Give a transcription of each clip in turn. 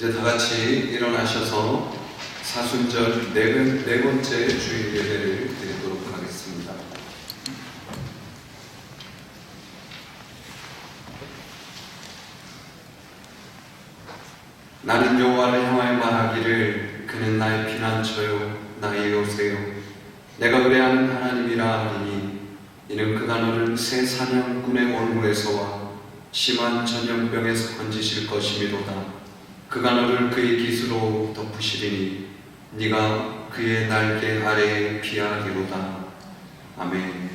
이제 다 같이 일어나셔서 사순절 네 번째 주일 예배를 드리도록 하겠습니다. 나는 여호와를 향하여 말하기를 그는 나의 피난처요 나의 요새요 내가 의뢰하는 하나님이라 하리니 이는 그가 너를 새 사냥꾼의 원무에서와 심한 전염병에서 건지실 것이미로다. 그가 너를 그의 깃으로 덮으시리니 네가 그의 날개 아래에 피하리로다. 아멘.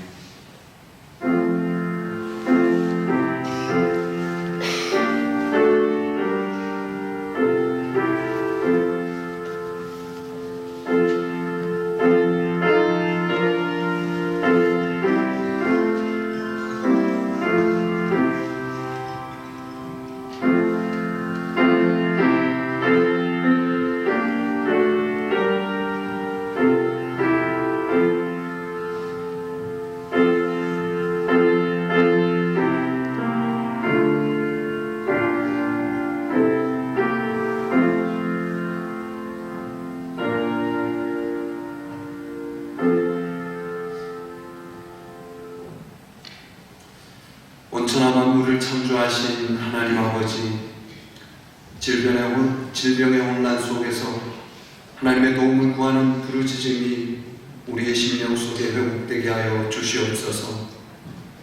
온천한 만물을 창조하신 하나님 아버지, 질병의 혼란 속에서 하나님의 도움을 구하는 부르짖음이 우리의 심령 속에 회복되게 하여 주시옵소서.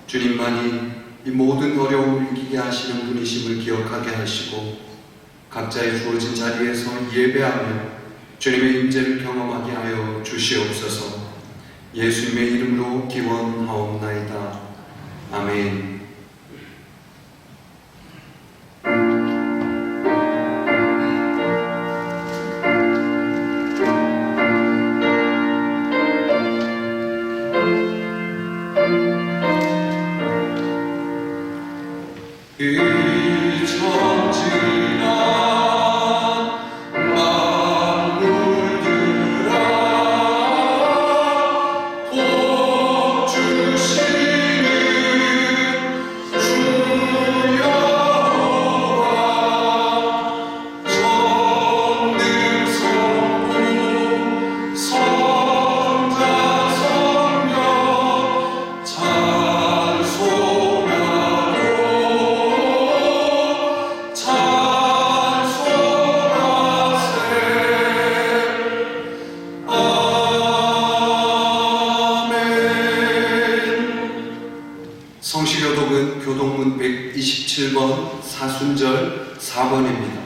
주님만이 이 모든 어려움을 이기게 하시는 분이심을 기억하게 하시고 각자의 주어진 자리에서 예배하며 주님의 임재를 경험하게 하여 주시옵소서. 예수님의 이름으로 기원하옵나이다. 아멘. 성시교독은 교독문 127번 사순절 4번입니다.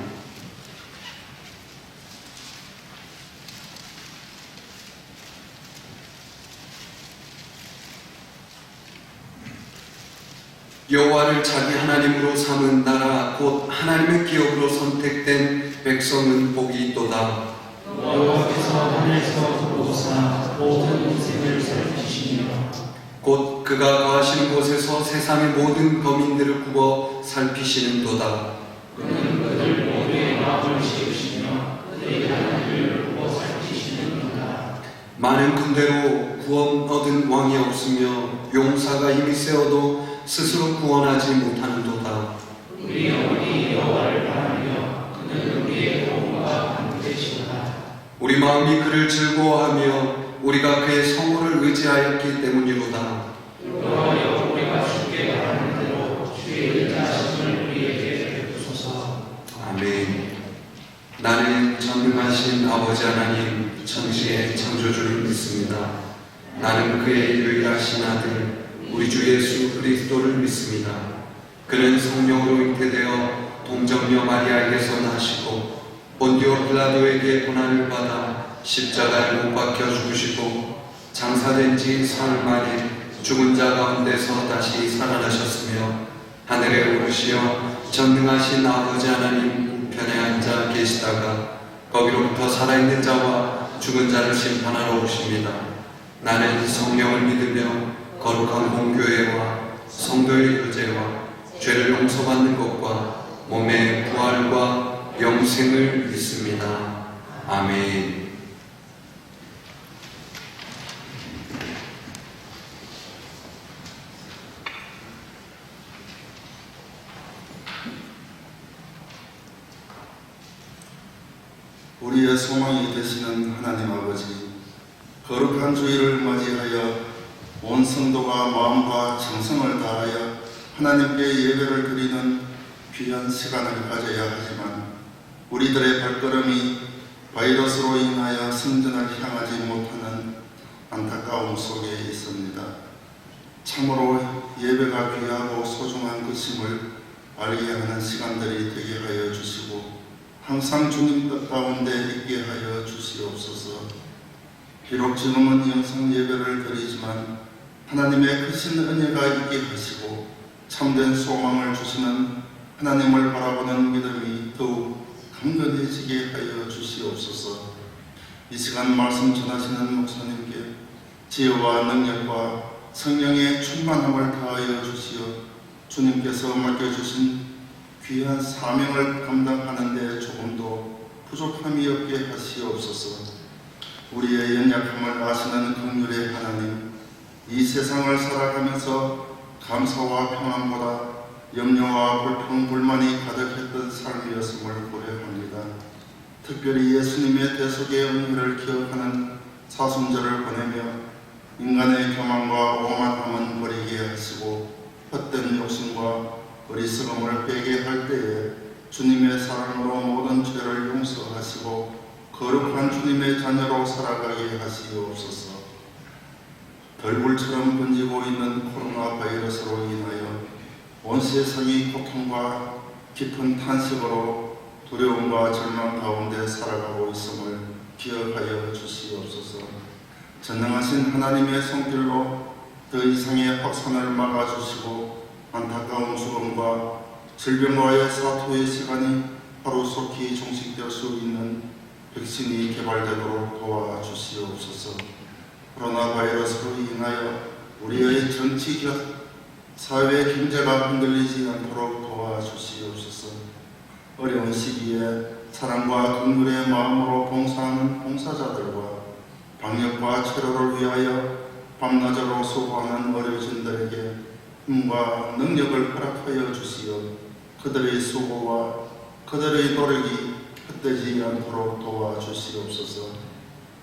여호와를 자기 하나님으로 삼은 나라 곧 하나님의 기업으로 선택된 백성은 복이 있도다. 여호와께서 하늘에서 보사 모든 인생을 살피시니라. 곧 그가 거하시는 곳에서 세상의 모든 거민들을 굽어 살피시는도다. 그는 그들 모두의 마음을 씌우시며 그들의 하나님을 굽어 살피시는도다. 많은 군대로 구원 얻은 왕이 없으며 용사가 힘이 세어도 스스로 구원하지 못하는도다. 우리 영혼이 여호와를 바라며 그는 우리의 도움과 방패시도다. 우리 마음이 그를 즐거워하며 우리가 그의 성호를 의지하였기 때문이로다. 여호와여 우리가 주께 바라는 대로 주의 인자하심을 우리에게 베푸소서. 아멘. 나는 전능하신 아버지 하나님 천지의 창조주를 믿습니다. 나는 그의 유일하신 아들 우리 주 예수 그리스도를 믿습니다. 그는 성령으로 잉태되어 동정녀 마리아에게서 나시고 본디오 빌라도에게 고난을 받아 십자가에 못 박혀 죽으시고 장사된 지 사흘 만에 죽은 자 가운데서 다시 살아나셨으며 하늘에 오르시어 전능하신 아버지 하나님 우편에 앉아 계시다가 거기로부터 살아있는 자와 죽은 자를 심판하러 오십니다. 나는 성령을 믿으며 거룩한 공교회와 성도의 교제와 죄를 용서받는 것과 몸의 부활과 영생을 믿습니다. 아멘. 우리의 소망이 되시는 하나님 아버지, 거룩한 주일을 맞이하여 온 성도가 마음과 정성을 다하여 하나님께 예배를 드리는 귀한 시간을 가져야 하지만 우리들의 발걸음이 바이러스로 인하여 성전을 향하지 못하는 안타까움 속에 있습니다. 참으로 예배가 귀하고 소중한 것임을 알게 하는 시간들이 되게 하여 주시고 항상 주님 뜻 가운데 있게 하여 주시옵소서. 비록 지금은 영상 예배를 드리지만 하나님의 크신 은혜가 있게 하시고 참된 소망을 주시는 하나님을 바라보는 믿음이 더욱 강건해지게 하여 주시옵소서. 이 시간 말씀 전하시는 목사님께 지혜와 능력과 성령의 충만함을 다하여 주시어 주님께서 맡겨주신 귀한 사명을 감당하는 데 조금도 부족함이 없게 하시옵소서. 우리의 연약함을 아시는 긍휼의 하나님, 이 세상을 살아가면서 감사와 평안보다 염려와 불평, 불만이 가득했던 삶이었음을 고려합니다. 특별히 예수님의 대속의 은혜를 기억하는 사순절을 보내며 인간의 교만과 오만함은 버리게 하시고 헛된 욕심과 어리석음을 빼게 할 때에 주님의 사랑으로 모든 죄를 용서하시고 거룩한 주님의 자녀로 살아가게 하시옵소서. 덜불처럼 번지고 있는 코로나 바이러스로 인하여 온 세상이 고통과 깊은 탄식으로 두려움과 절망 가운데 살아가고 있음을 기억하여 주시옵소서. 전능하신 하나님의 손길로 더 이상의 확산을 막아주시고 안타까운 죽음과 질병과의 사투의 시간이 하루속히 종식될 수 있는 백신이 개발되도록 도와주시옵소서. 코로나 바이러스로 인하여 우리의 정치, 사회, 경제가 흔들리지 않도록 도와주시옵소서. 어려운 시기에 사랑과 긍휼의 마음으로 봉사하는 봉사자들과 방역과 치료를 위하여 밤낮으로 수고하는 의료진들에게 힘과 능력을 허락하여 주시어 그들의 수고와 그들의 노력이 헛되지 않도록 도와주시옵소서.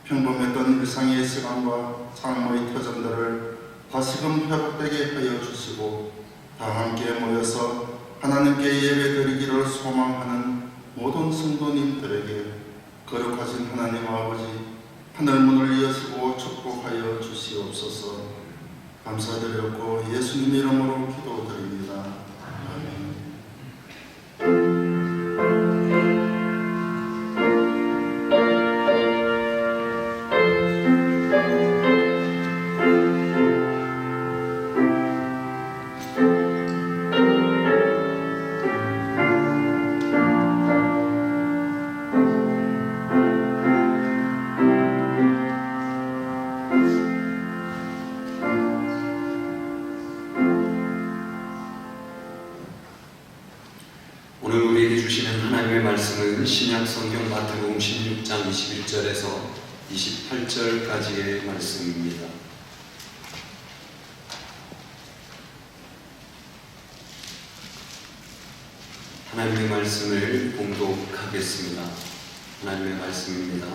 평범했던 일상의 시간과 삶의 터전들을 다시금 회복되게 하여 주시고 다 함께 모여서 하나님께 예배드리기를 소망하는 모든 성도님들에게 거룩하신 하나님 아버지 하늘문을 여시고 축복하여 주시옵소서. 감사드렸고 예수님 이름으로 기도드립니다. 아멘. 오늘 우리에게 주시는 하나님의 말씀은 신약 성경 마태복음 16장 21절에서 28절까지의 말씀입니다. 하나님의 말씀을 봉독하겠습니다. 하나님의 말씀입니다.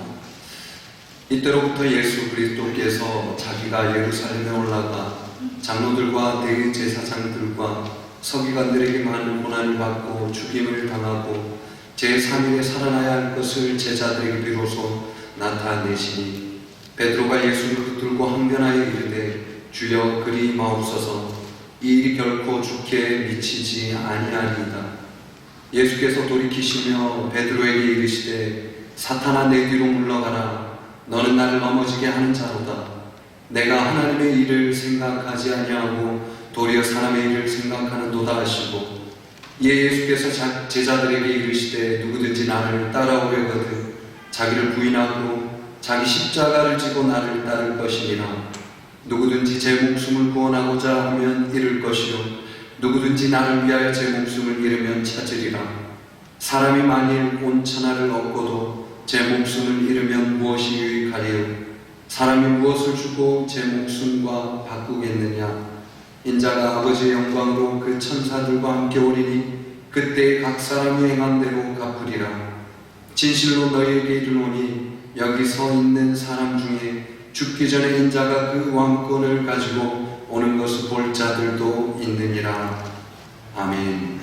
이때로부터 예수 그리스도께서 자기가 예루살렘에 올라가 장로들과 대제사장들과 서기관들에게 많은 고난을 받고 죽임을 당하고 제3일에 살아나야 할 것을 제자들에게 비로소 나타내시니 베드로가 예수를 붙들고 항변하여 이르되 주여 그리 마옵소서 이 일이 결코 주께 미치지 아니하리이다. 예수께서 돌이키시며 베드로에게 이르시되 사탄아 내 뒤로 물러가라. 너는 나를 넘어지게 하는 자로다. 내가 하나님의 일을 생각하지 아니하고 도리어 사람의 일을 생각하는도다 하시고 이에 예수께서 제자들에게 이르시되 누구든지 나를 따라오려거든 자기를 부인하고 자기 십자가를 지고 나를 따를 것이니라. 누구든지 제 목숨을 구원하고자 하면 잃을 것이요 누구든지 나를 위하여 제 목숨을 잃으면 찾으리라. 사람이 만일 온 천하를 얻고도 제 목숨을 잃으면 무엇이 유익하리요? 사람이 무엇을 주고 제 목숨과 바꾸겠느냐? 인자가 아버지의 영광으로 그 천사들과 함께 오리니 그때 각 사람이 행한 대로 갚으리라. 진실로 너희에게 이르노니 여기 서 있는 사람 중에 죽기 전에 인자가 그 왕권을 가지고 오는 것을 볼 자들도 있느니라. 아멘.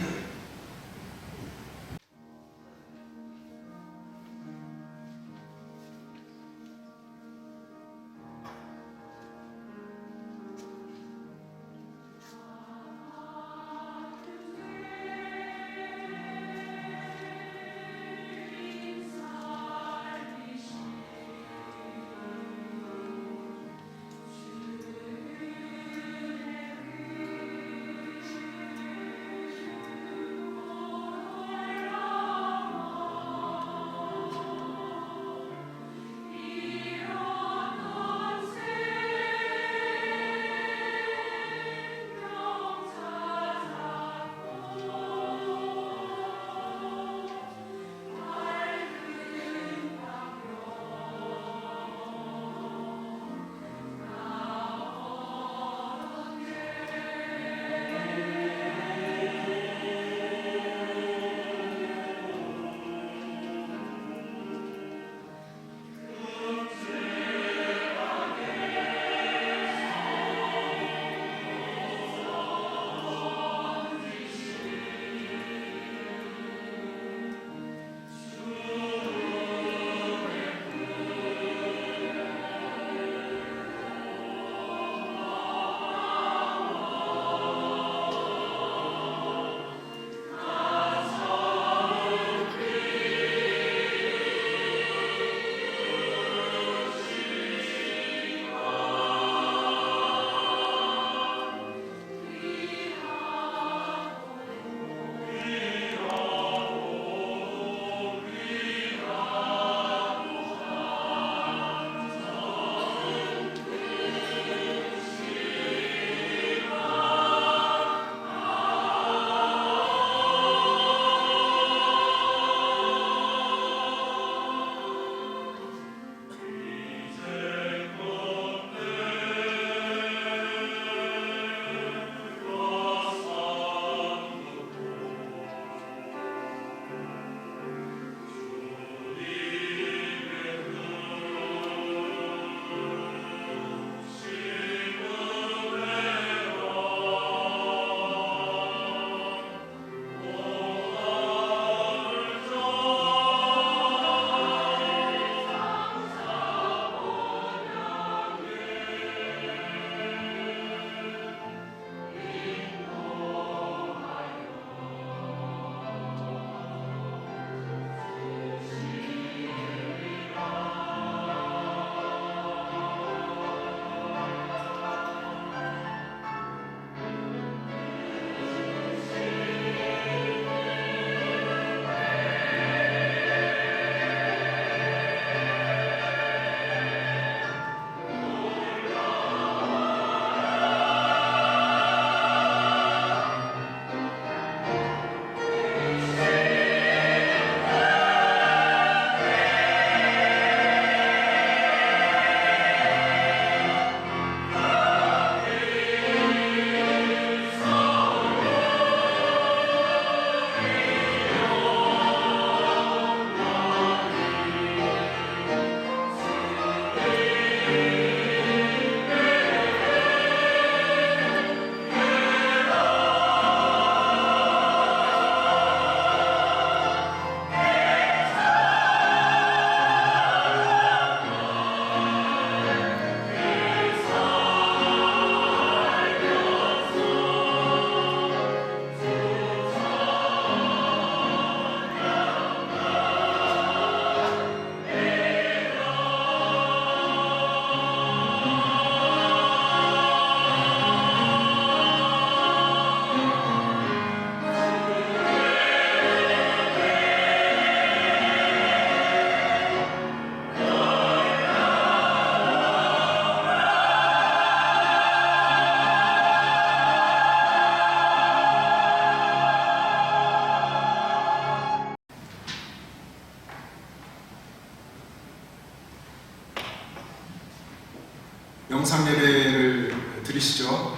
영상 예배를 드리시죠.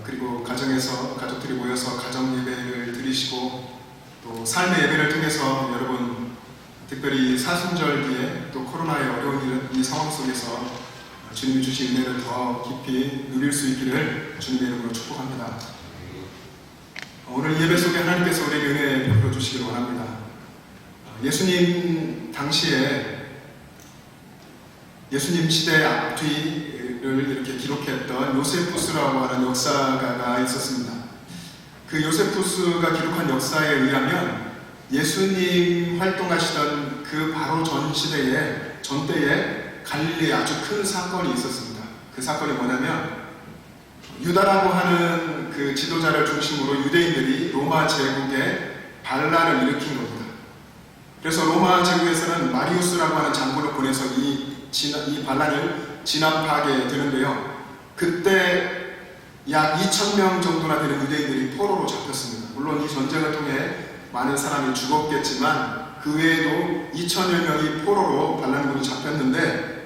그리고 가정에서 가족들이 모여서 가정 예배를 드리시고 또 삶의 예배를 통해서 여러분 특별히 사순절기에 또 코로나의 어려운 이 상황 속에서 주님이 주신 은혜를 더 깊이 누릴 수 있기를 주님의 이름으로 축복합니다. 오늘 예배 속에 하나님께서 우리에게 은혜 베풀어 주시기를 원합니다. 예수님 당시에 예수님 시대 앞뒤를 이렇게 기록했던 요세푸스라고 하는 역사가가 있었습니다. 그 요세푸스가 기록한 역사에 의하면 예수님 활동하시던 그 바로 전때에 갈릴리에 아주 큰 사건이 있었습니다. 그 사건이 뭐냐면 유다라고 하는 그 지도자를 중심으로 유대인들이 로마 제국에 반란을 일으킨 겁니다. 그래서 로마 제국에서는 마리우스라고 하는 장군을 보내서 이 반란을 진압하게 되는데요. 그때 약 2,000명 정도나 되는 유대인들이 포로로 잡혔습니다. 물론 이 전쟁을 통해 많은 사람이 죽었겠지만 그 외에도 2,000여 명이 포로로 반란군이 잡혔는데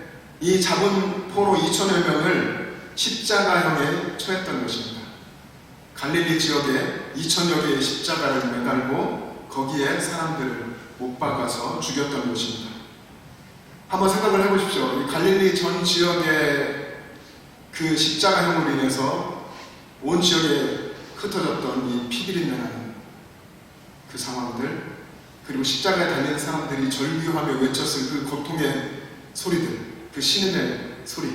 이 잡은 포로 2,000여 명을 십자가형에 처했던 것입니다. 갈릴리 지역에 2,000여 개의 십자가를 매달고 거기에 사람들을 못 박아서 죽였던 것입니다. 한번 생각을 해보십시오. 이 갈릴리 전 지역의 그 십자가형으로 인해서 온 지역에 흩어졌던 이 피비린내 나는 그 상황들, 그리고 십자가에 달린 사람들이 절규하며 외쳤을 그 고통의 소리들, 그 신음의 소리,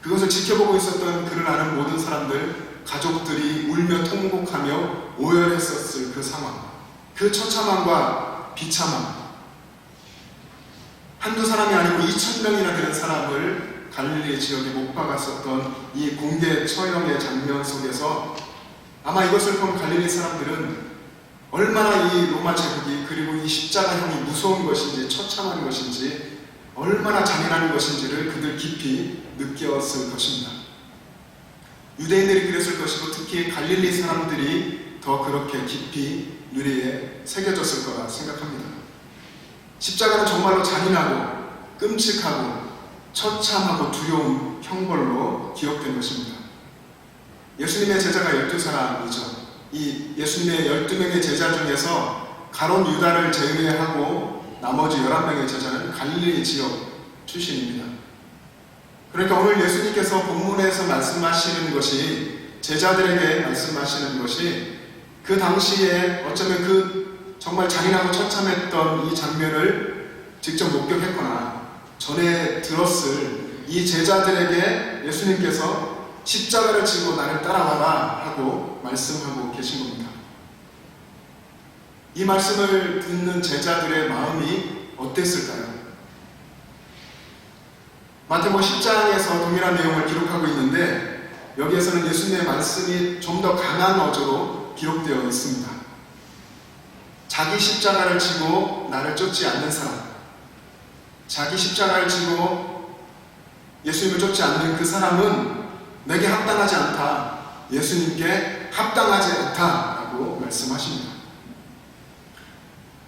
그것을 지켜보고 있었던 그를 아는 모든 사람들, 가족들이 울며 통곡하며 오열했었을 그 상황, 그 처참함과 비참함, 한두 사람이 아니고 2,000명이나 되는 사람을 갈릴리 지역에 못 박았었던 이 공개 처형의 장면 속에서 아마 이것을 본 갈릴리 사람들은 얼마나 이 로마 제국이 그리고 이 십자가형이 무서운 것인지 처참한 것인지 얼마나 잔인한 것인지를 그들 깊이 느꼈을 것입니다. 유대인들이 그랬을 것이고 특히 갈릴리 사람들이 더 그렇게 깊이 뇌리에 새겨졌을 거라 생각합니다. 십자가는 정말로 잔인하고 끔찍하고 처참하고 두려운 형벌로 기억된 것입니다. 예수님의 제자가 12사람이죠. 이 예수님의 12명의 제자 중에서 가론 유다를 제외하고 나머지 11명의 제자는 갈릴리 지역 출신입니다. 그러니까 오늘 예수님께서 본문에서 말씀하시는 것이, 제자들에게 말씀하시는 것이 그 당시에 어쩌면 그 정말 잔인하고 처참했던 이 장면을 직접 목격했거나 전에 들었을 이 제자들에게 예수님께서 십자가를 지고 나를 따라와라 하고 말씀하고 계신 겁니다. 이 말씀을 듣는 제자들의 마음이 어땠을까요? 마태복음 10장에서 동일한 내용을 기록하고 있는데 여기에서는 예수님의 말씀이 좀 더 강한 어조로 기록되어 있습니다. 자기 십자가를 지고 나를 쫓지 않는 사람, 자기 십자가를 지고 예수님을 쫓지 않는 그 사람은 내게 합당하지 않다, 예수님께 합당하지 않다라고 말씀하십니다.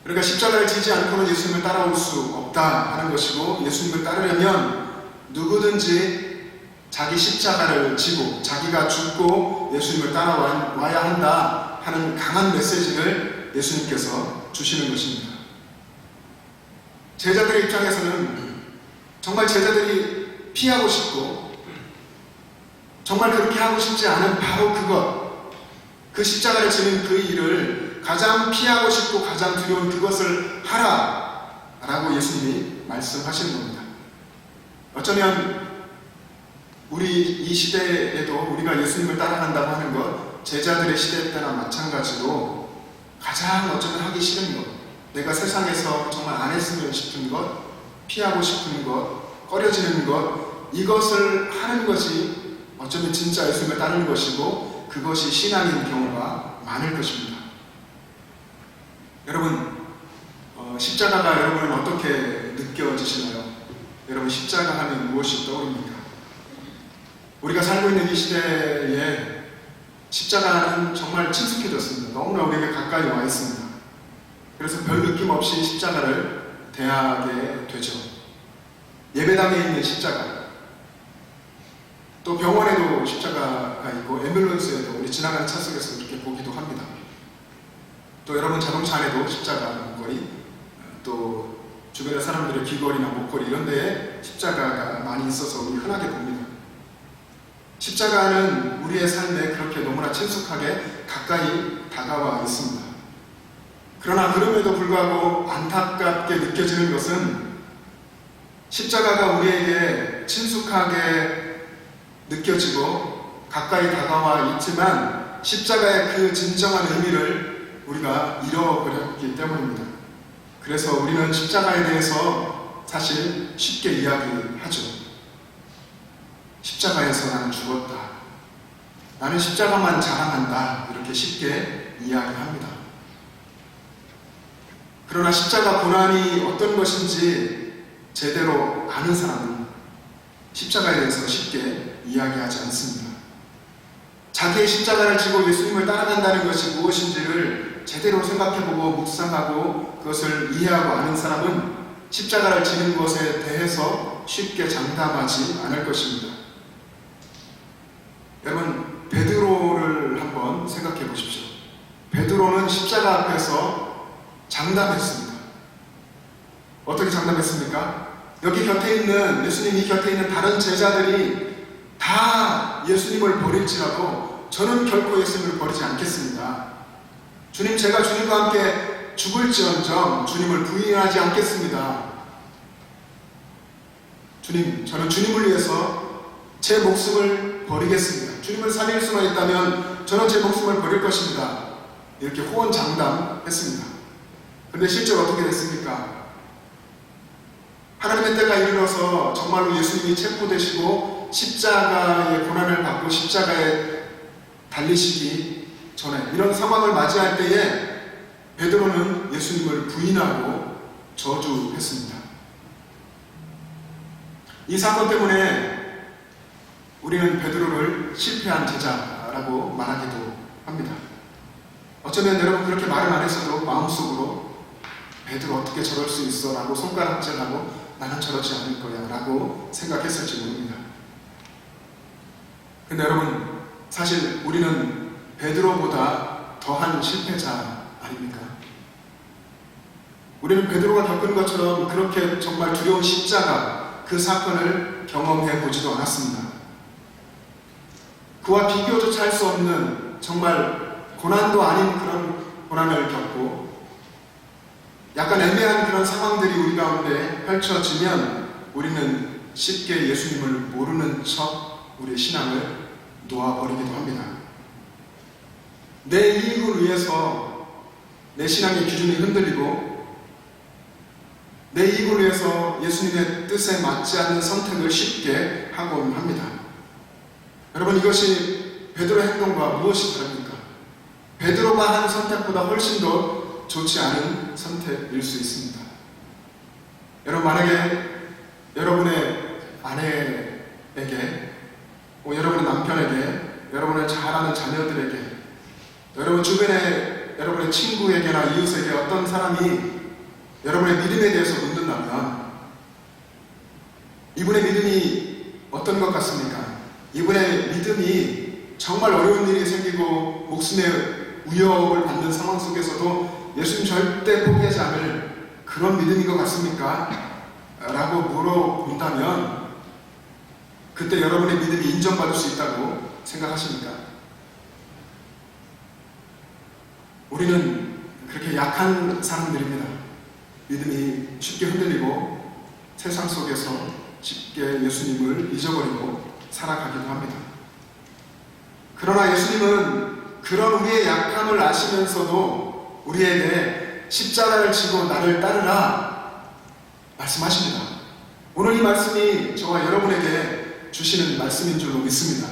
그러니까 십자가를 지지 않고는 예수님을 따라올 수 없다 하는 것이고, 예수님을 따르려면 누구든지 자기 십자가를 지고 자기가 죽고 예수님을 따라와야 한다 하는 강한 메시지를 예수님께서 주시는 것입니다. 제자들의 입장에서는 정말 제자들이 피하고 싶고 정말 그렇게 하고 싶지 않은 바로 그것, 그 십자가를 지는 그 일을 가장 피하고 싶고 가장 두려운 그것을 하라 라고 예수님이 말씀하시는 겁니다. 어쩌면 우리 이 시대에도 우리가 예수님을 따라간다고 하는 것, 제자들의 시대 때나 마찬가지로 가장 어쩌면 하기 싫은 것, 내가 세상에서 정말 안 했으면 싶은 것, 피하고 싶은 것, 꺼려지는 것, 이것을 하는 것이 어쩌면 진짜 예수님을 따르는 것이고 그것이 신앙인 경우가 많을 것입니다. 여러분, 십자가가 여러분은 어떻게 느껴지시나요? 여러분, 십자가 하면 무엇이 떠오릅니까? 우리가 살고 있는 이 시대에 십자가는 정말 친숙해졌습니다. 너무나 우리에게 가까이 와 있습니다. 그래서 별 느낌 없이 십자가를 대하게 되죠. 예배당에 있는 십자가, 또 병원에도 십자가가 있고 앰뷸런스에도 우리 지나가는 차 속에서 이렇게 보기도 합니다. 또 여러분 자동차 안에도 십자가 문구리, 또 주변의 사람들의 귀걸이나 목걸이 이런 데에 십자가가 많이 있어서 우리 흔하게 봅니다. 십자가는 우리의 삶에 그렇게 너무나 친숙하게 가까이 다가와 있습니다. 그러나 그럼에도 불구하고 안타깝게 느껴지는 것은 십자가가 우리에게 친숙하게 느껴지고 가까이 다가와 있지만 십자가의 그 진정한 의미를 우리가 잃어버렸기 때문입니다. 그래서 우리는 십자가에 대해서 사실 쉽게 이야기하죠. 십자가에서 나는 죽었다. 나는 십자가만 자랑한다. 이렇게 쉽게 이야기합니다. 그러나 십자가 고난이 어떤 것인지 제대로 아는 사람은 십자가에 대해서 쉽게 이야기하지 않습니다. 자기의 십자가를 지고 예수님을 따라간다는 것이 무엇인지를 제대로 생각해보고 묵상하고 그것을 이해하고 아는 사람은 십자가를 지는 것에 대해서 쉽게 장담하지 않을 것입니다. 여러분, 베드로를 한번 생각해 보십시오. 베드로는 십자가 앞에서 장담했습니다. 어떻게 장담했습니까? 여기 곁에 있는, 예수님이 곁에 있는 다른 제자들이 다 예수님을 버릴지라도 저는 결코 예수님을 버리지 않겠습니다. 주님, 제가 주님과 함께 죽을지언정 주님을 부인하지 않겠습니다. 주님, 저는 주님을 위해서 제 목숨을 버리겠습니다. 주님을 살릴 수만 있다면 저는 제 목숨을 버릴 것입니다. 이렇게 호언장담했습니다. 그런데 실제로 어떻게 됐습니까? 하나님의 때가 이르러서 정말로 예수님이 체포되시고 십자가의 고난을 받고 십자가에 달리시기 전에 이런 상황을 맞이할 때에 베드로는 예수님을 부인하고 저주했습니다. 이 사건 때문에 우리는 베드로를 실패한 제자라고 말하기도 합니다. 어쩌면 여러분 그렇게 말을 안 했어도 마음속으로 베드로 어떻게 저럴 수 있어? 라고 손가락질하고 나는 저러지 않을 거야 라고 생각했을지 모릅니다. 근데 여러분, 사실 우리는 베드로보다 더한 실패자 아닙니까? 우리는 베드로가 겪은 것처럼 그렇게 정말 두려운 십자가 그 사건을 경험해 보지도 않았습니다. 그와 비교조차 할 수 없는 정말 고난도 아닌 그런 고난을 겪고 약간 애매한 그런 상황들이 우리 가운데 펼쳐지면 우리는 쉽게 예수님을 모르는 척 우리의 신앙을 놓아버리기도 합니다. 내 이익을 위해서 내 신앙의 기준이 흔들리고 내 이익을 위해서 예수님의 뜻에 맞지 않는 선택을 쉽게 하곤 합니다. 여러분, 이것이 베드로의 행동과 무엇이 다릅니까? 베드로가 한 선택보다 훨씬 더 좋지 않은 선택일 수 있습니다. 여러분, 만약에 여러분의 아내에게, 여러분의 남편에게, 여러분의 잘 아는 자녀들에게, 여러분 주변의 여러분의 친구에게나 이웃에게 어떤 사람이 여러분의 믿음에 대해서 묻는다면 이분의 믿음이 어떤 것 같습니까? 이분의 믿음이 정말 어려운 일이 생기고 목숨의 위협을 받는 상황 속에서도 예수님 절대 포기하지 않을 그런 믿음인 것 같습니까? 라고 물어본다면 그때 여러분의 믿음이 인정받을 수 있다고 생각하십니까? 우리는 그렇게 약한 사람들입니다. 믿음이 쉽게 흔들리고 세상 속에서 쉽게 예수님을 잊어버리고 살아가기도 합니다. 그러나 예수님은 그런 우리의 약함을 아시면서도 우리에게 십자가를 지고 나를 따르라 말씀하십니다. 오늘 이 말씀이 저와 여러분에게 주시는 말씀인 줄로 믿습니다.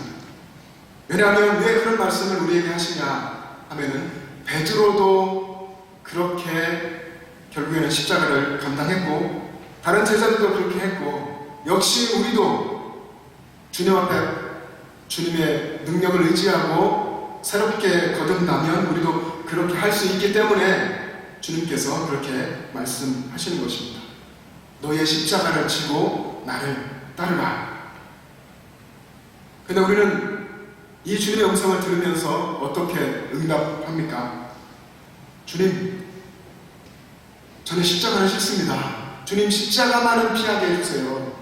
왜냐하면 왜 그런 말씀을 우리에게 하시냐 하면은 베드로도 그렇게 결국에는 십자가를 감당했고 다른 제자들도 그렇게 했고 역시 우리도 주님 앞에 주님의 능력을 의지하고 새롭게 거듭나면 우리도 그렇게 할 수 있기 때문에 주님께서 그렇게 말씀하시는 것입니다. 너의 십자가를 지고 나를 따르라. 그런데 우리는 이 주님의 음성을 들으면서 어떻게 응답합니까? 주님, 저는 십자가는 싫습니다. 주님 십자가만은 피하게 해주세요.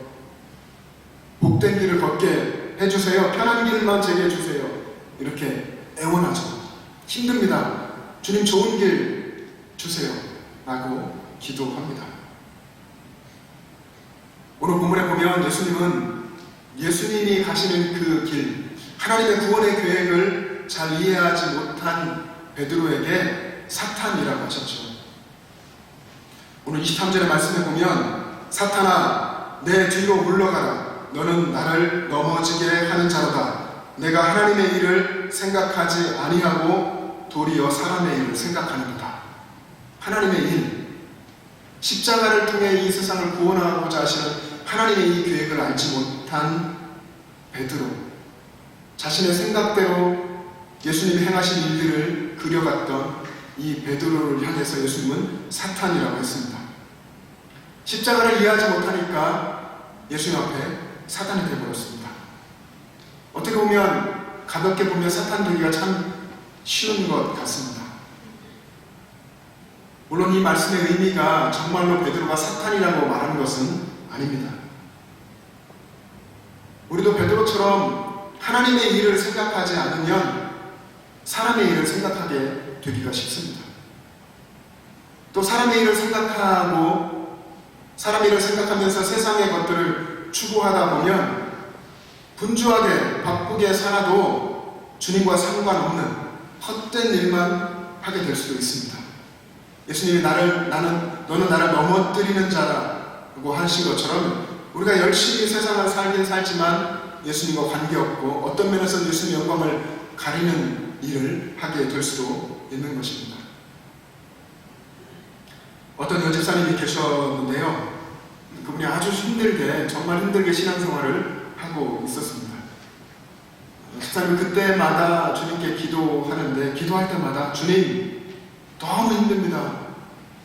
복된 길을 걷게 해주세요. 편한 길만 제게 해주세요. 이렇게 애원하죠. 힘듭니다. 주님 좋은 길 주세요. 라고 기도합니다. 오늘 본문에 보면 예수님이 가시는 그 길, 하나님의 구원의 계획을 잘 이해하지 못한 베드로에게 사탄이라고 하셨죠. 오늘 23절의 말씀에 보면 사탄아 내 뒤로 물러가라. 너는 나를 넘어지게 하는 자로다. 내가 하나님의 일을 생각하지 아니하고 도리어 사람의 일을 생각하는도다. 하나님의 일, 십자가를 통해 이 세상을 구원하고자 하시는 하나님의 이 계획을 알지 못한 베드로, 자신의 생각대로 예수님이 행하신 일들을 그려갔던 이 베드로를 향해서 예수님은 사탄이라고 했습니다. 십자가를 이해하지 못하니까 예수님 앞에 사탄이 되어버렸습니다. 어떻게 보면 가볍게 보면 사탄 되기가 참 쉬운 것 같습니다. 물론 이 말씀의 의미가 정말로 베드로가 사탄이라고 말하는 것은 아닙니다. 우리도 베드로처럼 하나님의 일을 생각하지 않으면 사람의 일을 생각하게 되기가 쉽습니다. 또 사람의 일을 생각하면서 세상의 것들을 추구하다 보면 분주하게 바쁘게 살아도 주님과 상관없는 헛된 일만 하게 될 수도 있습니다. 예수님이 너는 나를 넘어뜨리는 자라고 하신 것처럼 우리가 열심히 세상을 살긴 살지만 예수님과 관계없고 어떤 면에서는 예수님의 영광을 가리는 일을 하게 될 수도 있는 것입니다. 어떤 여집사님이 계셨는데요. 그분이 아주 정말 힘들게 신앙생활을 하고 있었습니다. 집사님은 그때마다 주님께 기도하는데 기도할 때마다 주님 너무 힘듭니다.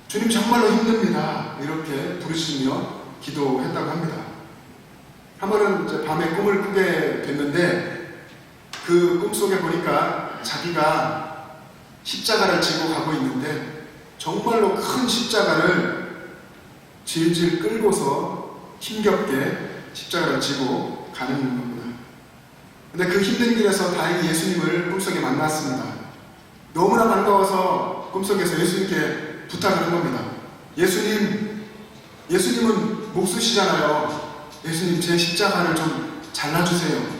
주님 정말로 힘듭니다. 이렇게 부르시며 기도했다고 합니다. 한 번은 이제 밤에 꿈을 꾸게 됐는데 그 꿈속에 보니까 자기가 십자가를 지고 가고 있는데 정말로 큰 십자가를 질질 끌고서 힘겹게 십자가를 지고 가는 겁니다. 근데 그 힘든 길에서 다행히 예수님을 꿈속에 만났습니다. 너무나 반가워서 꿈속에서 예수님께 부탁하는 겁니다. 예수님은 목수시잖아요. 예수님 제 십자가를 좀 잘라주세요.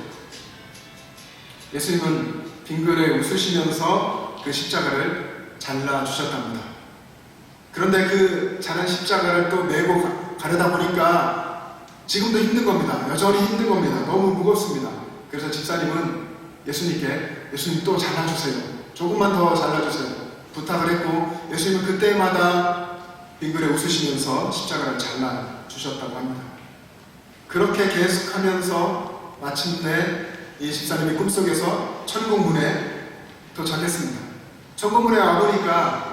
예수님은 빙그레 웃으시면서 그 십자가를 잘라주셨답니다. 그런데 그 자른 십자가를 또 메고 가려다 보니까 지금도 힘든 겁니다. 여전히 힘든 겁니다. 너무 무겁습니다. 그래서 집사님은 예수님 또 잘라주세요. 조금만 더 잘라주세요. 부탁을 했고 예수님은 그때마다 빙그레 웃으시면서 십자가를 잘라주셨다고 합니다. 그렇게 계속하면서 마침내 이 집사님이 꿈속에서 천국문에 도착했습니다. 천국문에 와보니까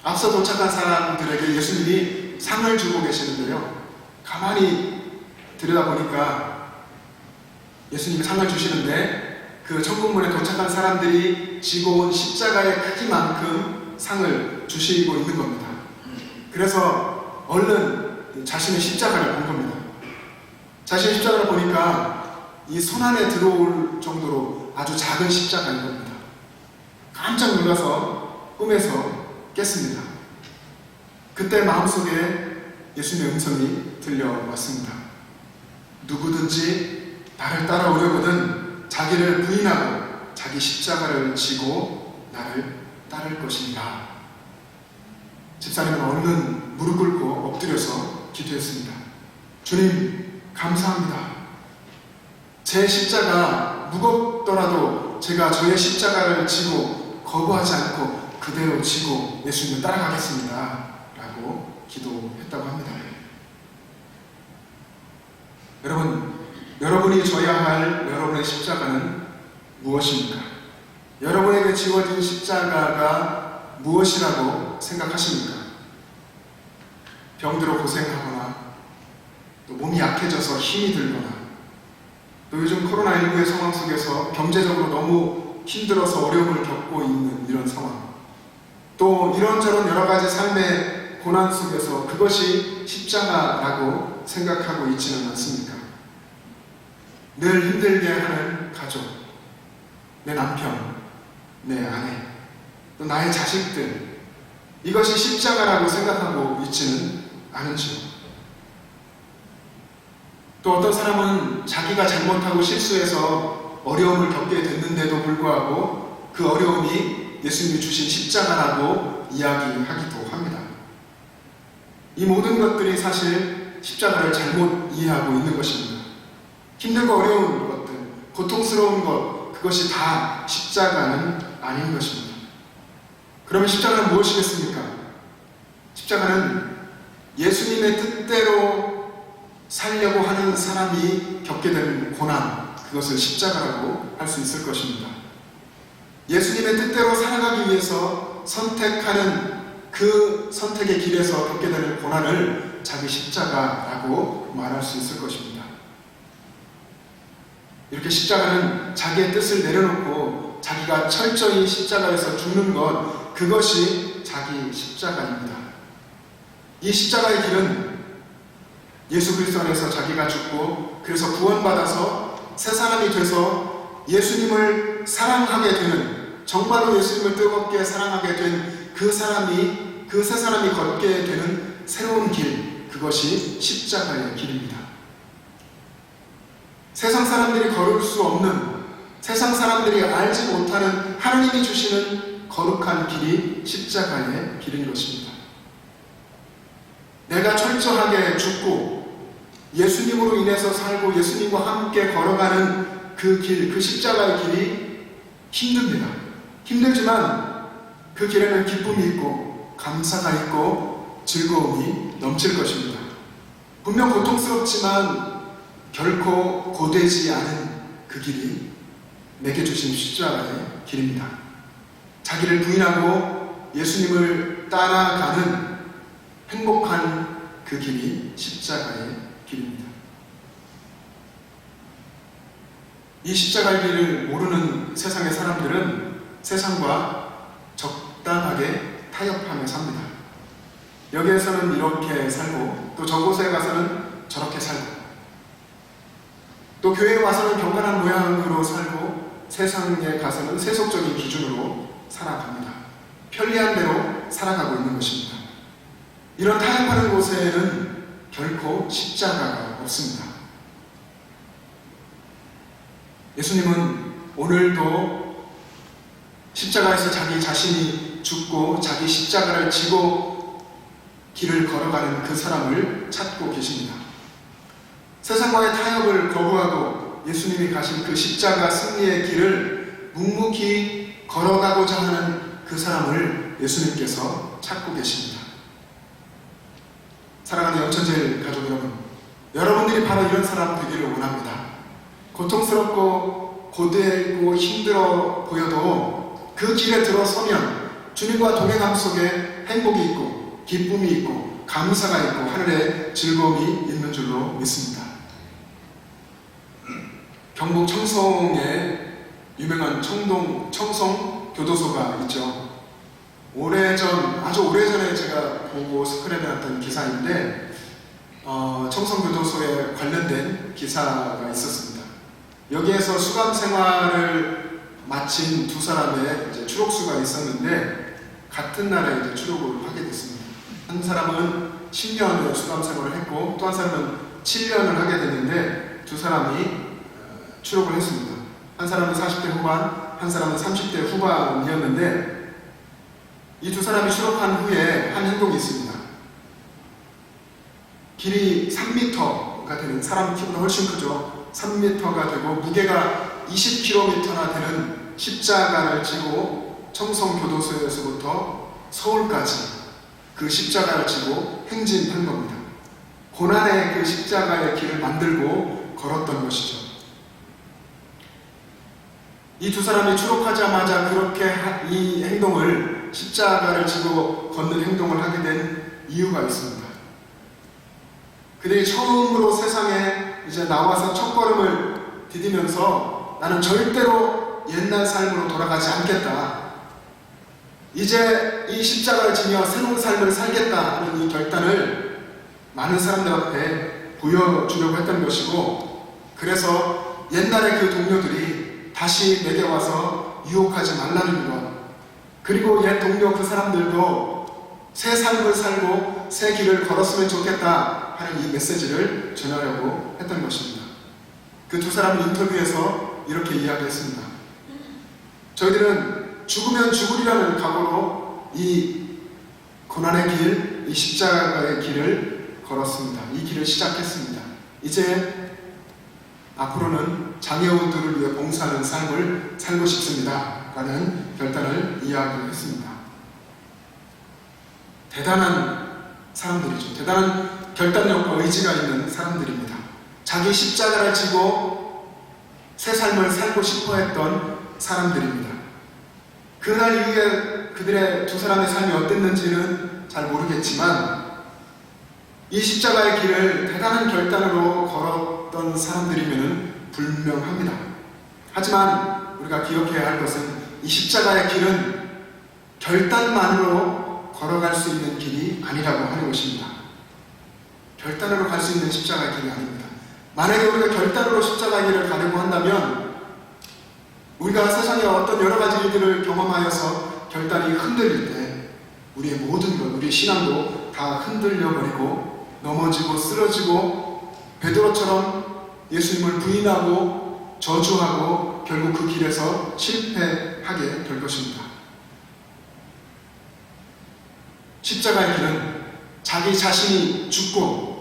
앞서 도착한 사람들에게 예수님이 상을 주고 계시는데요. 가만히 들여다보니까 예수님이 상을 주시는데 그 천국문에 도착한 사람들이 지고 온 십자가의 크기만큼 상을 주시고 있는 겁니다. 그래서 얼른 자신의 십자가를 본 겁니다. 자신의 십자가를 보니까 이 손 안에 들어올 정도로 아주 작은 십자가인 겁니다. 깜짝 놀라서 꿈에서 깼습니다. 그때 마음속에 예수님의 음성이 들려왔습니다. 누구든지 나를 따라오려거든 자기를 부인하고 자기 십자가를 지고 나를 따를 것이니라. 집사님은 얼른 무릎 꿇고 엎드려서 기도했습니다. 주님 감사합니다. 제 십자가 무겁더라도 제가 저의 십자가를 지고 거부하지 않고 그대로 지고 예수님을 따라가겠습니다. 라고 기도했다고 합니다. 여러분이 져야 할 여러분의 십자가는 무엇입니까? 여러분에게 지워진 십자가가 무엇이라고 생각하십니까? 병들어 고생하거나 또 몸이 약해져서 힘이 들거나 또 요즘 코로나19의 상황 속에서 경제적으로 너무 힘들어서 어려움을 겪고 있는 이런 상황, 또 이런저런 여러 가지 삶의 고난 속에서 그것이 십자가라고 생각하고 있지는 않습니까? 늘 힘들게 하는 가족, 내 남편, 내 아내, 또 나의 자식들, 이것이 십자가라고 생각하고 있지는 않은지요. 또 어떤 사람은 자기가 잘못하고 실수해서 어려움을 겪게 됐는데도 불구하고 그 어려움이 예수님이 주신 십자가라고 이야기하기도 합니다. 이 모든 것들이 사실 십자가를 잘못 이해하고 있는 것입니다. 힘들고 어려운 것들, 고통스러운 것, 그것이 다 십자가는 아닌 것입니다. 그러면 십자가는 무엇이겠습니까? 십자가는 예수님의 뜻대로 살려고 하는 사람이 겪게 되는 고난, 그것을 십자가라고 할 수 있을 것입니다. 예수님의 뜻대로 살아가기 위해서 선택하는 그 선택의 길에서 겪게 되는 고난을 자기 십자가라고 말할 수 있을 것입니다. 이렇게 십자가는 자기의 뜻을 내려놓고 자기가 철저히 십자가에서 죽는 것, 그것이 자기 십자가입니다. 이 십자가의 길은 예수 그리스도 안에서 자기가 죽고 그래서 구원받아서 새 사람이 돼서 예수님을 사랑하게 되는, 정말로 예수님을 뜨겁게 사랑하게 된 그 사람이, 그 새 사람이 걷게 되는 새로운 길, 그것이 십자가의 길입니다. 세상 사람들이 걸을 수 없는, 세상 사람들이 알지 못하는 하나님이 주시는 거룩한 길이 십자가의 길인 것입니다. 내가 철저하게 죽고 예수님으로 인해서 살고 예수님과 함께 걸어가는 그 길, 그 십자가의 길이 힘듭니다. 힘들지만 그 길에는 기쁨이 있고 감사가 있고 즐거움이 넘칠 것입니다. 분명 고통스럽지만 결코 고되지 않은 그 길이 내게 주신 십자가의 길입니다. 자기를 부인하고 예수님을 따라가는 행복한 그 길이 십자가의 길입니다. 이 십자가의 길을 모르는 세상의 사람들은 세상과 적당하게 타협하며 삽니다. 여기에서는 이렇게 살고 또 저곳에 가서는 저렇게 살고 또 교회에 와서는 경건한 모양으로 살고 세상에 가서는 세속적인 기준으로 살아갑니다. 편리한 대로 살아가고 있는 것입니다. 이런 타협하는 곳에는 결코 십자가가 없습니다. 예수님은 오늘도 십자가에서 자기 자신이 죽고 자기 십자가를 지고 길을 걸어가는 그 사람을 찾고 계십니다. 세상과의 타협을 거부하고 예수님이 가신 그 십자가 승리의 길을 묵묵히 걸어가고자 하는 그 사람을 예수님께서 찾고 계십니다. 사랑하는 영천제일 가족 여러분, 여러분들이 바로 이런 사람 되기를 원합니다. 고통스럽고 고되고 힘들어 보여도 그 길에 들어서면 주님과 동행함 속에 행복이 있고 기쁨이 있고 감사가 있고 하늘의 즐거움이 있는 줄로 믿습니다. 경북 청송에 유명한 청송 교도소가 있죠. 아주 오래전에 제가 보고 스크랩해놨던 기사인데 청송 교도소에 관련된 기사가 있었습니다. 여기에서 수감 생활을 마친 두 사람의 이제 추록수가 있었는데 같은 날에 이제 추록을 하게 됐습니다. 한 사람은 10년의 수감 생활을 했고 또 한 사람은 7년을 하게 됐는데 두 사람이 추록을 했습니다. 한 사람은 40대 후반, 한 사람은 30대 후반이었는데 이 두 사람이 추록한 후에 한 행동이 있습니다. 길이 3m가 되는, 사람 키보다 훨씬 크죠. 3m가 되고 무게가 20km나 되는 십자가를 지고 청송교도소에서부터 서울까지 그 십자가를 지고 행진한 겁니다. 고난의 그 십자가의 길을 만들고 걸었던 것이죠. 이 두 사람이 추록하자마자 그렇게 이 행동을, 십자가를 지고 걷는 행동을 하게 된 이유가 있습니다. 그들이 처음으로 세상에 이제 나와서 첫걸음을 디디면서 나는 절대로 옛날 삶으로 돌아가지 않겠다. 이제 이 십자가를 지며 새로운 삶을 살겠다 하는 이 결단을 많은 사람들 앞에 보여주려고 했던 것이고, 그래서 옛날에 그 동료들이 다시 내게 와서 유혹하지 말라는 것, 그리고 옛 동료 그 사람들도 새 삶을 살고 새 길을 걸었으면 좋겠다 하는 이 메시지를 전하려고 했던 것입니다. 그 두 사람은 인터뷰에서 이렇게 이야기했습니다. 저희들은 죽으면 죽으리라는 각오로 이 고난의 길, 이 십자가의 길을 걸었습니다. 이 길을 시작했습니다. 이제 앞으로는 장애우들을 위해 봉사하는 삶을 살고 싶습니다 라는 결단을 이야기했습니다. 대단한 사람들이죠. 대단한 결단력과 의지가 있는 사람들입니다. 자기 십자가를 지고 새 삶을 살고 싶어 했던 사람들입니다. 그날 이후에 그들의 두 사람의 삶이 어땠는지는 잘 모르겠지만 이 십자가의 길을 대단한 결단으로 걸었던 사람들이면 분명합니다. 하지만 우리가 기억해야 할 것은 이 십자가의 길은 결단만으로 걸어갈 수 있는 길이 아니라고 하는 것입니다. 결단으로 갈 수 있는 십자가의 길이 아닙니다. 만약에 우리가 결단으로 십자가의 길을 가려고 한다면 우리가 세상의 어떤 여러 가지 일들을 경험하여서 결단이 흔들릴 때 우리의 모든 것, 우리의 신앙도 다 흔들려버리고 넘어지고 쓰러지고 베드로처럼 예수님을 부인하고 저주하고 결국 그 길에서 실패하게 될 것입니다. 십자가의 길은 자기 자신이 죽고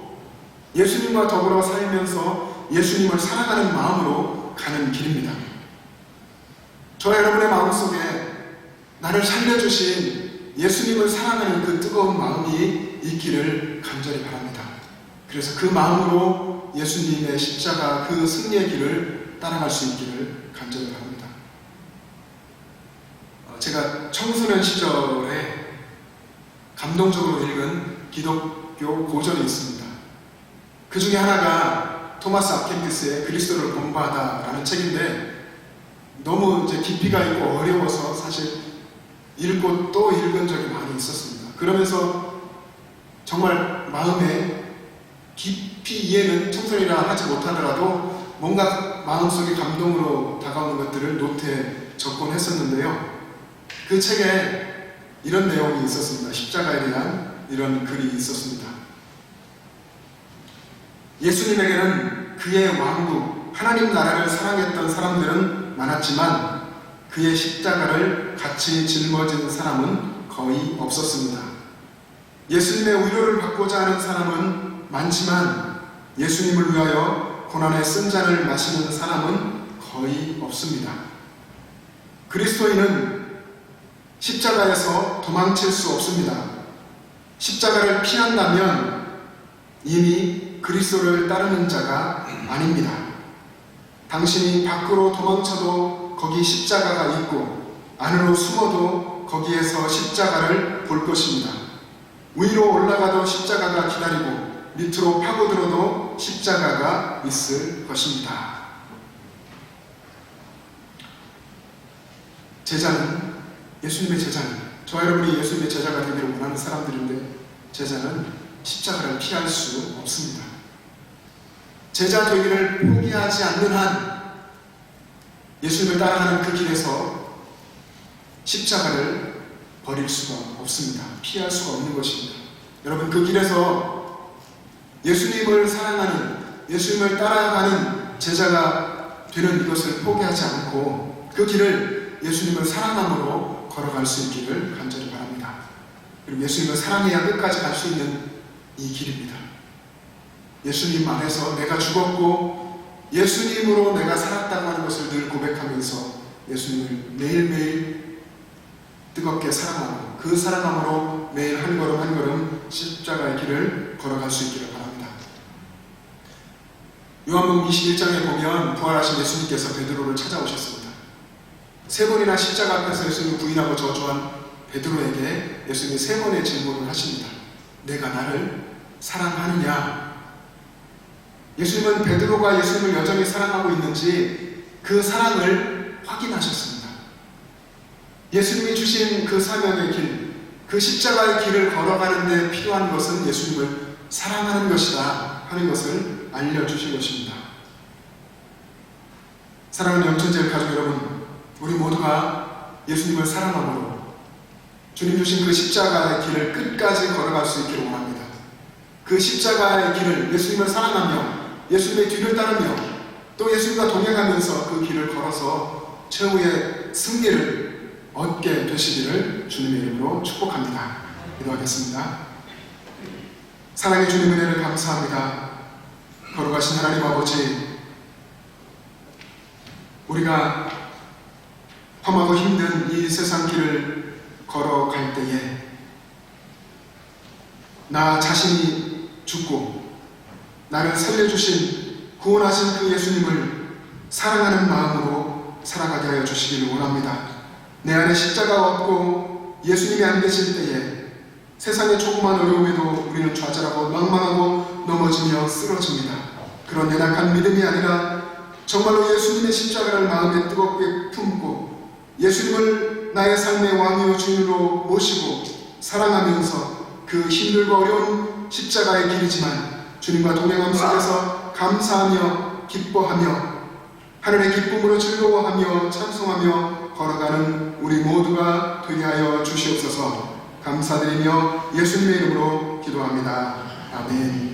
예수님과 더불어 살면서 예수님을 사랑하는 마음으로 가는 길입니다. 저 여러분의 마음속에 나를 살려주신 예수님을 사랑하는 그 뜨거운 마음이 있기를 간절히 바랍니다. 그래서 그 마음으로 예수님의 십자가 그 승리의 길을 따라갈 수 있기를 간절히 바랍니다. 제가 청소년 시절에 감동적으로 읽은 기독교 고전이 있습니다. 그 중에 하나가 토마스 아켄티스의 그리스도를 공부하다라는 책인데 너무 이제 깊이가 있고 어려워서 사실 읽고 또 읽은 적이 많이 있었습니다. 그러면서 정말 마음에 깊이 이해는 청소년이라 하지 못하더라도 뭔가 마음속에 감동으로 다가오는 것들을 노트에 적곤 했었는데요. 그 책에 이런 내용이 있었습니다. 십자가에 대한 이런 글이 있었습니다. 예수님에게는 그의 왕국, 하나님 나라를 사랑했던 사람들은 많았지만 그의 십자가를 같이 짊어진 사람은 거의 없었습니다. 예수님의 위로를 받고자 하는 사람은 많지만 예수님을 위하여 고난의 쓴 잔을 마시는 사람은 거의 없습니다. 그리스도인은 십자가에서 도망칠 수 없습니다. 십자가를 피한다면 이미 그리스도를 따르는 자가 아닙니다. 당신이 밖으로 도망쳐도 거기 십자가가 있고 안으로 숨어도 거기에서 십자가를 볼 것입니다. 위로 올라가도 십자가가 기다리고 밑으로 파고들어도 십자가가 있을 것입니다. 제자는, 예수님의 제자는, 저와 여러분이 예수님의 제자가 되기를 원하는 사람들인데 제자는 십자가를 피할 수 없습니다. 제자 되기를 포기하지 않는 한 예수님을 따라가는 그 길에서 십자가를 버릴 수가 없습니다. 피할 수가 없는 것입니다. 여러분, 그 길에서 예수님을 사랑하는, 예수님을 따라가는 제자가 되는 이것을 포기하지 않고 그 길을 예수님을 사랑함으로 걸어갈 수 있기를 간절히 바랍니다. 그리고 예수님을 사랑해야 끝까지 갈 수 있는 이 길입니다. 예수님 안에서 내가 죽었고 예수님으로 내가 살았다고 하는 것을 늘 고백하면서 예수님을 매일매일 뜨겁게 사랑하고 그 사랑함으로 매일 한 걸음 한 걸음 십자가의 길을 걸어갈 수 있기를 바랍니다. 요한복음 21장에 보면 부활하신 예수님께서 베드로를 찾아오셨습니다. 세 번이나 십자가 앞에서 예수님을 부인하고 저주한 베드로에게 예수님이 세 번의 질문을 하십니다. 내가 나를 사랑하느냐? 예수님은 베드로가 예수님을 여전히 사랑하고 있는지 그 사랑을 확인하셨습니다. 예수님이 주신 그 사명의 길, 그 십자가의 길을 걸어가는 데 필요한 것은 예수님을 사랑하는 것이다 하는 것을 알려주신 것입니다. 사랑하는 영천제일 가족 여러분, 우리 모두가 예수님을 사랑함으로 주님 주신 그 십자가의 길을 끝까지 걸어갈 수 있기를 원합니다. 그 십자가의 길을 예수님을 사랑하며 예수님의 뒤를 따르며 또 예수님과 동행하면서 그 길을 걸어서 최후의 승리를 얻게 되시기를 주님의 이름으로 축복합니다. 기도하겠습니다. 사랑의 주님 은혜를 감사합니다. 걸어가신 하나님 아버지, 우리가 험하고 힘든 이 세상 길을 걸어갈 때에 나 자신이 죽고 나를 살려주신 구원하신 그 예수님을 사랑하는 마음으로 살아가게 하여 주시기를 원합니다. 내 안에 십자가가 없고 예수님이 안 계실 때에 세상의 조그만 어려움에도 우리는 좌절하고 망망하고 넘어지며 쓰러집니다. 그런 연약한 믿음이 아니라 정말로 예수님의 십자가를 마음에 뜨겁게 품고 예수님을 나의 삶의 왕이요 주인으로 모시고 사랑하면서 그 힘들고 어려운 십자가의 길이지만 주님과 동행함 속에서 감사하며 기뻐하며 하늘의 기쁨으로 즐거워하며 찬송하며 걸어가는 우리 모두가 되게 하여 주시옵소서. 감사드리며 예수님의 이름으로 기도합니다. 아멘.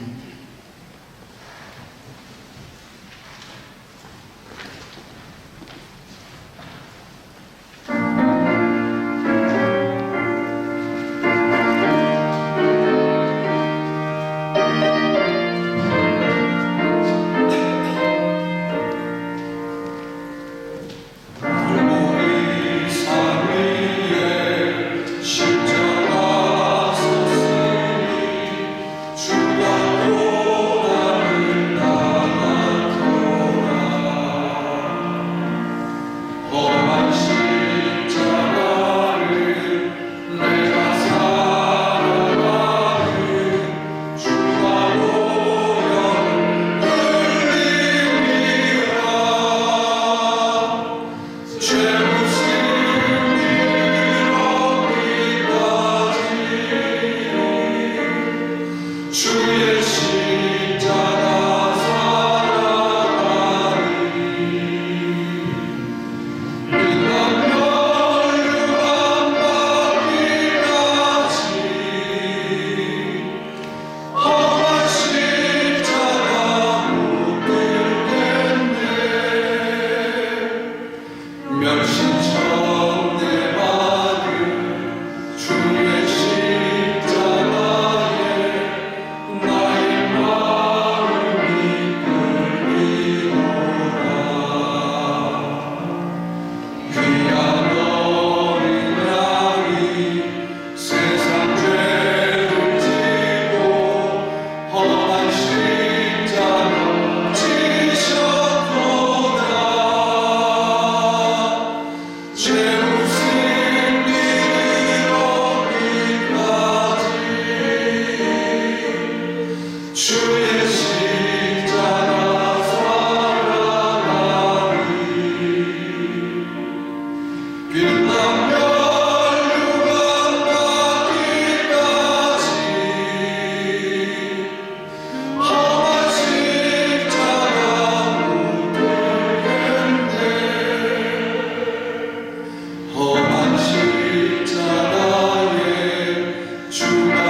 주가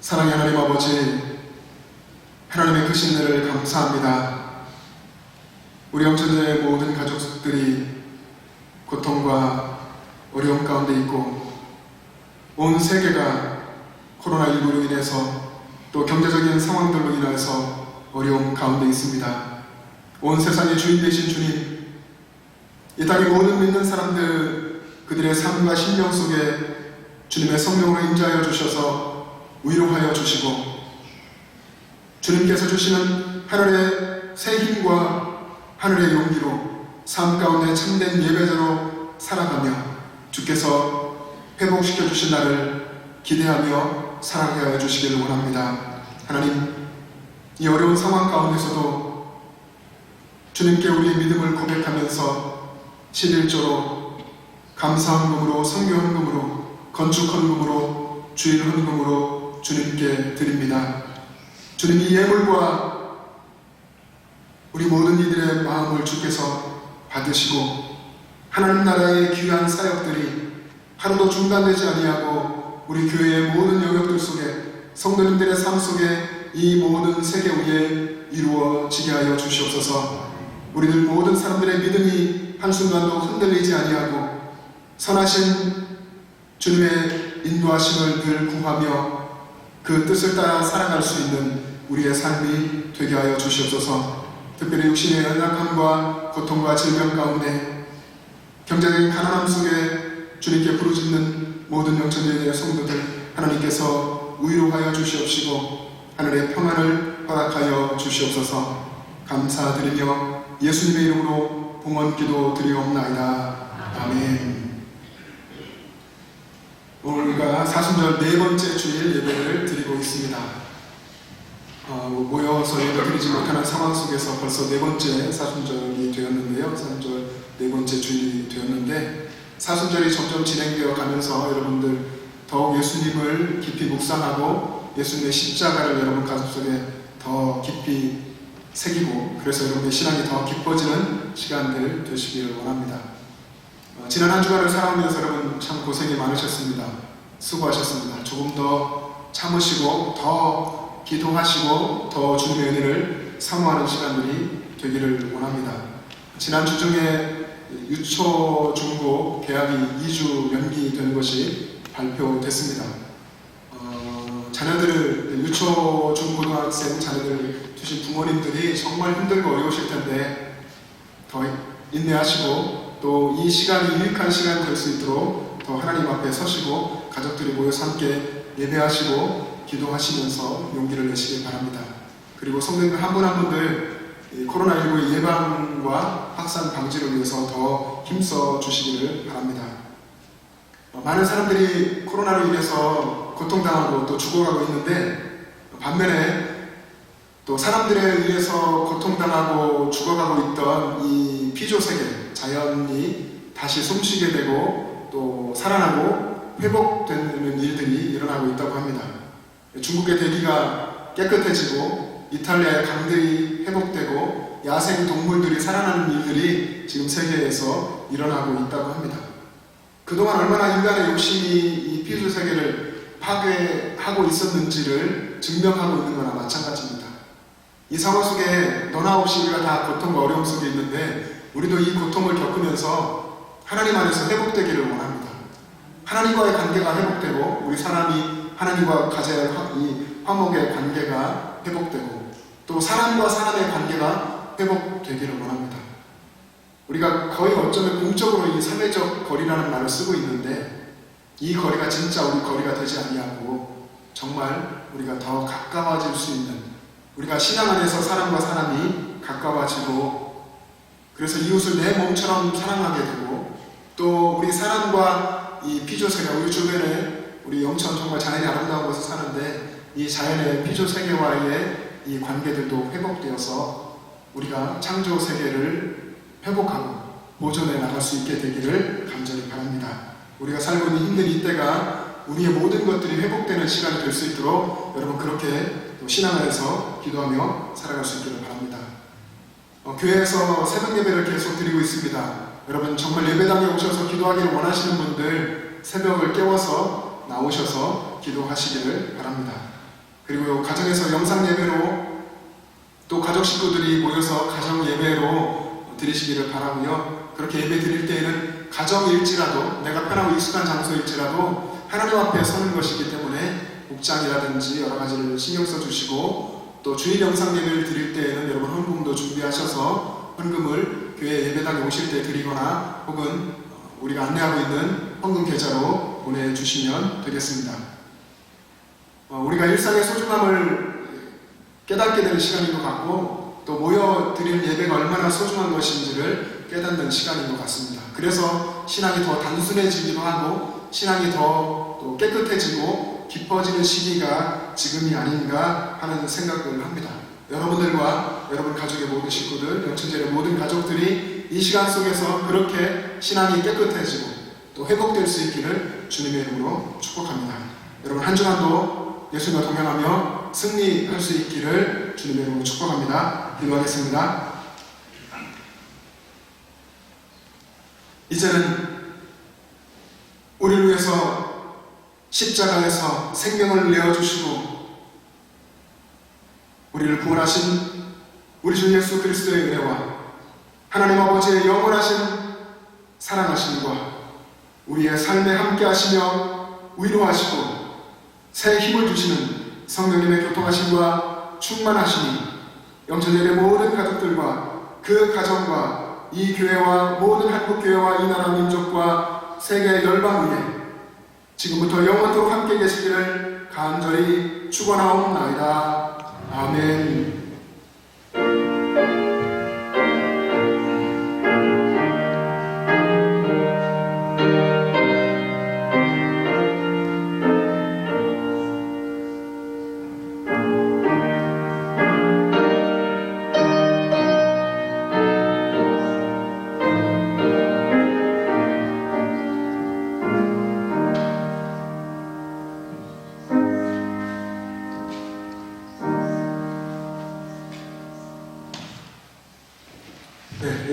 사랑의 하나님 아버지, 하나님의 크신 은혜를 감사합니다. 우리 영천자의 모든 가족들이 고통과 어려움 가운데 있고 온 세계가 코로나19로 인해서 또 경제적인 상황들로 인해서 어려움 가운데 있습니다. 온 세상의 주인 되신 주님, 이 땅의 모든 믿는 사람들 그들의 삶과 심령 속에 주님의 성령으로 임재하여 주셔서 위로하여 주시고 주님께서 주시는 하늘의 새 힘과 하늘의 용기로 삶 가운데 참된 예배자로 살아가며 주께서 회복시켜 주신 나를 기대하며 살아가게 하여 주시기를 원합니다. 하나님, 이 어려운 상황 가운데서도 주님께 우리의 믿음을 고백하면서 11조로 감사헌금으로, 성교헌금으로, 건축헌금으로, 주일헌금으로 주님께 드립니다. 주님, 이 예물과 우리 모든 이들의 마음을 주께서 받으시고 하나님 나라의 귀한 사역들이 하루도 중단되지 아니하고 우리 교회의 모든 영역들 속에 성도님들의 삶 속에 이 모든 세계 위에 이루어지게 하여 주시옵소서. 우리들 모든 사람들의 믿음이 한순간도 흔들리지 아니하고 선하신 주님의 인도하심을 늘 구하며 그 뜻을 따라 살아갈 수 있는 우리의 삶이 되게 하여 주시옵소서. 특별히 육신의 연약함과 고통과 질병 가운데 경제적인 가난함 속에 주님께 부르짖는 모든 영천자의 성도들 하나님께서 위로하여 주시옵시고 하늘의 평안을 허락하여 주시옵소서. 감사드리며 예수님의 이름으로 봉헌기도 드리옵나이다. 아멘. 오늘 우리가 사순절 네 번째 주일 예배를 드리고 있습니다. 모여서 예배 드리지 못하는 상황 속에서 벌써 네 번째 사순절이 되었는데요. 사순절 네 번째 주일이 되었는데 사순절이 점점 진행되어 가면서 여러분들 더욱 예수님을 깊이 묵상하고 예수님의 십자가를 여러분 가슴속에 더 깊이 새기고 그래서 여러분의 신앙이 더 깊어지는 시간들 되시기를 원합니다. 지난 한 주간을 살아오면서 여러분 참 고생이 많으셨습니다. 수고하셨습니다. 조금 더 참으시고 더 기도하시고 더 주님의 은혜를 사모하는 시간들이 되기를 원합니다. 지난 주 중에 유초 중고 계약이 2주 연기되는 것이 발표됐습니다. 자녀들을 유초 중고등학생 자녀들 두신 부모님들이 정말 힘들고 어려우실 텐데 더 인내하시고 또 이 시간이 유익한 시간이 될 수 있도록 더 하나님 앞에 서시고 가족들이 모여서 함께 예배하시고 기도하시면서 용기를 내시길 바랍니다. 그리고 성도님들 한 분 한 분들 코로나19의 예방과 확산 방지를 위해서 더 힘써 주시기를 바랍니다. 많은 사람들이 코로나로 인해서 고통당하고 또 죽어가고 있는데 반면에 또 사람들에 의해서 고통당하고 죽어가고 있던 이 피조세계, 자연이 다시 숨쉬게 되고 또 살아나고 회복되는 일들이 일어나고 있다고 합니다. 중국의 대기가 깨끗해지고 이탈리아의 강들이 회복되고 야생 동물들이 살아나는 일들이 지금 세계에서 일어나고 있다고 합니다. 그동안 얼마나 인간의 욕심이 이 피조세계를 파괴하고 있었는지를 증명하고 있는 거나 마찬가지입니다. 이 상황 속에 너나 없이 우리가 다 고통과 어려움 속에 있는데 우리도 이 고통을 겪으면서 하나님 안에서 회복되기를 원합니다. 하나님과의 관계가 회복되고 우리 사람이 하나님과 가져야 할 이 화목의 관계가 회복되고 또 사람과 사람의 관계가 회복되기를 원합니다. 우리가 거의 어쩌면 공적으로 이 사회적 거리라는 말을 쓰고 있는데 이 거리가 진짜 우리 거리가 되지 아니하고 정말 우리가 더 가까워질 수 있는 우리가 신앙 안에서 사람과 사람이 가까워지고 그래서 이웃을 내 몸처럼 사랑하게 되고 또 우리 사람과 이 피조세계 우리 주변에 우리 영천 정말 자연이 아름다운 곳에 사는데 이 자연의 피조세계와의 이 관계들도 회복되어서 우리가 창조 세계를 회복하고 보존해 나갈 수 있게 되기를 간절히 바랍니다. 우리가 살고 있는 힘든 이때가 우리의 모든 것들이 회복되는 시간이 될 수 있도록 여러분 그렇게 또 신앙 안에서 기도하며 살아갈 수 있기를 바랍니다. 교회에서 새벽 예배를 계속 드리고 있습니다. 여러분 정말 예배당에 오셔서 기도하기를 원하시는 분들 새벽을 깨워서 나오셔서 기도하시기를 바랍니다. 그리고 가정에서 영상 예배로 또 가족 식구들이 모여서 가정 예배로 드리시기를 바라고요. 그렇게 예배 드릴 때에는 가정일지라도 내가 편하고 익숙한 장소일지라도 하나님 앞에 서는 것이기 때문에 복장이라든지 여러 가지를 신경 써주시고 또 주일 영상 예배를 드릴 때에는 여러분 헌금도 준비하셔서 헌금을 교회 예배당에 오실 때 드리거나 혹은 우리가 안내하고 있는 헌금 계좌로 보내주시면 되겠습니다. 우리가 일상의 소중함을 깨닫게 되는 시간인 것 같고 또 모여 드릴 예배가 얼마나 소중한 것인지를 깨닫는 시간인 것 같습니다. 그래서 신앙이 더 단순해지기도 하고 신앙이 더 또 깨끗해지고 깊어지는 시기가 지금이 아닌가 하는 생각을 합니다. 여러분들과 여러분 가족의 모든 식구들, 영천제의 모든 가족들이 이 시간 속에서 그렇게 신앙이 깨끗해지고 또 회복될 수 있기를 주님의 이름으로 축복합니다. 여러분 한 주간도 예수님과 동행하며 승리할 수 있기를 주님의 이름으로 축복합니다. 기도하겠습니다. 이제는 우리를 위해서 십자가에서 생명을 내어주시고 우리를 구원하신 우리 주 예수 그리스도의 은혜와 하나님 아버지의 영원하신 사랑하심과 우리의 삶에 함께 하시며 위로하시고 새 힘을 주시는 성령님의 교통하심과 충만하심이 영천제의 모든 가족들과 그 가정과 이 교회와 모든 한국교회와 이 나라 민족과 세계 열방 위에 지금부터 영원토록 함께 계시기를 간절히 축원하옵나이다. 아멘.